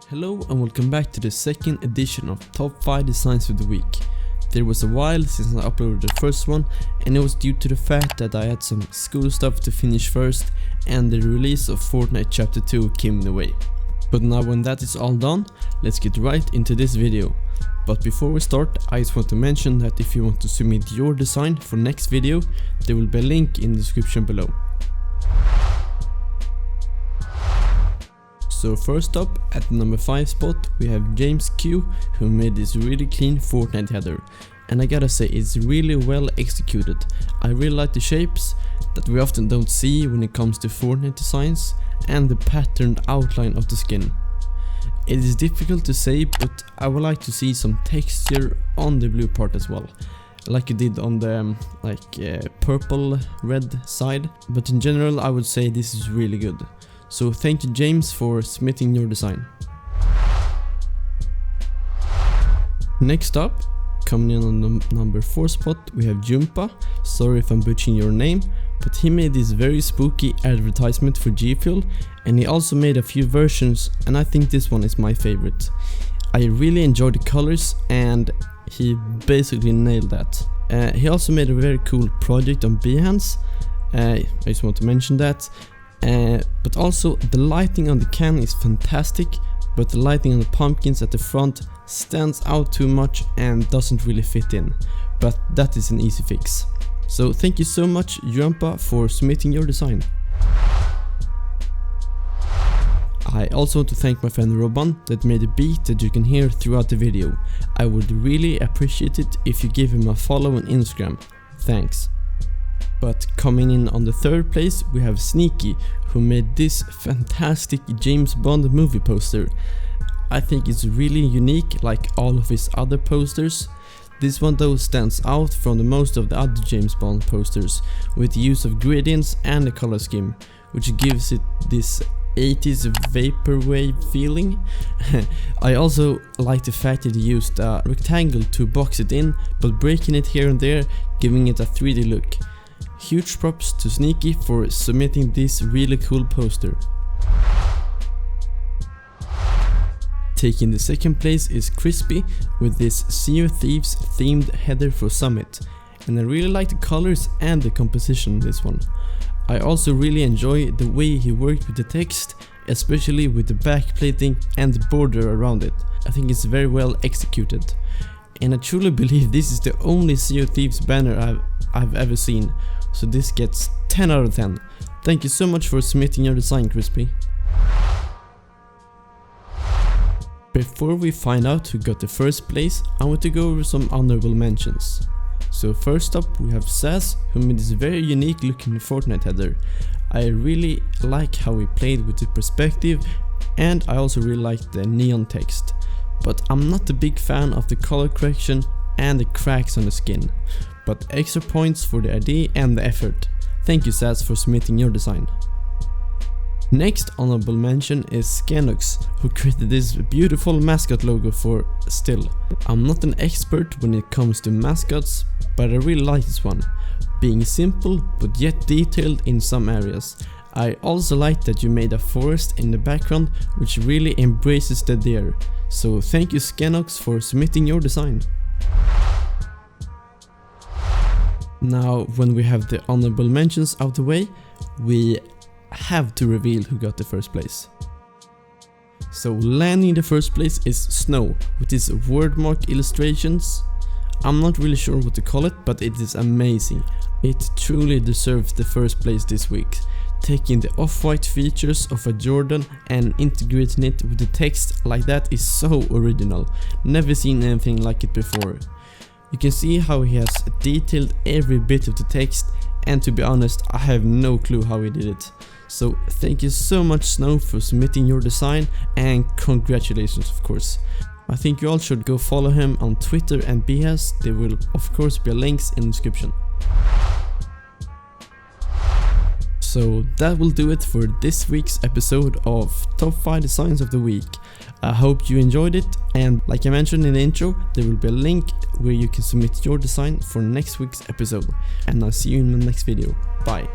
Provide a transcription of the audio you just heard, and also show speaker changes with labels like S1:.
S1: Hello and welcome back to the second edition of Top 5 Designs of the Week. There was a while since I uploaded the first one, and it was due to the fact that I had some school stuff to finish first and the release of Fortnite Chapter 2 came in the way. But now when that is all done, let's get right into this video. But before we start, I just want to mention that if you want to submit your design for next video, there will be a link in the description below. So first up, at the number 5 spot, we have JamesQ, who made this really clean Fortnite header. And I gotta say, it's really well executed. I really like the shapes that we often don't see when it comes to Fortnite designs, and the patterned outline of the skin. It is difficult to say, but I would like to see some texture on the blue part as well, like you did on the purple red side. But in general, I would say this is really good. So thank you, James, for submitting your design. Next up, coming in on the number 4 spot, we have Juanpa. Sorry if I'm butchering your name, but he made this very spooky advertisement for G Fuel, and he also made a few versions, and I think this one is my favorite. I really enjoy the colors, and he basically nailed that. He also made a very cool project on Behance. I just want to mention that. But also the lighting on the can is fantastic, but the lighting on the pumpkins at the front stands out too much and doesn't really fit in, but that is an easy fix. So thank you so much, Juanpa, for submitting your design. I also want to thank my friend Robban that made a beat that you can hear throughout the video. I would really appreciate it if you give him a follow on Instagram. Thanks. But coming in on the 3rd place, we have Sneaky, who made this fantastic James Bond movie poster. I think it's really unique, like all of his other posters. This one though stands out from the most of the other James Bond posters, with the use of gradients and a color scheme, which gives it this 80s vaporwave feeling. I also like the fact that he used a rectangle to box it in, but breaking it here and there, giving it a 3D look. Huge props to Sneaky for submitting this really cool poster. Taking the 2nd place is Chrispy with this Sea of Thieves themed header for Summit, and I really like the colors and the composition of this one. I also really enjoy the way he worked with the text, especially with the backplating and the border around it. I think it's very well executed, and I truly believe this is the only Sea of Thieves banner I've ever seen. So this gets 10 out of 10. Thank you so much for submitting your design, Chrispy. Before we find out who got the 1st place, I want to go over some honorable mentions. So first up, we have Sass, who made this very unique looking Fortnite header. I really like how he played with the perspective, and I also really like the neon text. But I'm not a big fan of the color correction and the cracks on the skin. But extra points for the idea and the effort. Thank you, Sass, for submitting your design. Next honorable mention is Skenox, who created this beautiful mascot logo for Still. I'm not an expert when it comes to mascots, but I really like this one, being simple but yet detailed in some areas. I also like that you made a forest in the background, which really embraces the deer. So thank you, Skenox, for submitting your design. Now, when we have the honorable mentions out the way, we have to reveal who got the 1st place. So landing the 1st place is Snow, with his wordmark illustrations. I'm not really sure what to call it, but it is amazing. It truly deserves the 1st place this week, taking the off-white features of a Jordan and integrating it with the text like that is so original. Never seen anything like it before. You can see how he has detailed every bit of the text, and to be honest, I have no clue how he did it. So thank you so much, Snow, for submitting your design, and congratulations, of course. I think you all should go follow him on Twitter and Behance. There will of course be links in the description. So that will do it for this week's episode of Top 5 Designs of the Week. I hope you enjoyed it, and like I mentioned in the intro, there will be a link where you can submit your design for next week's episode. And I'll see you in the next video. Bye.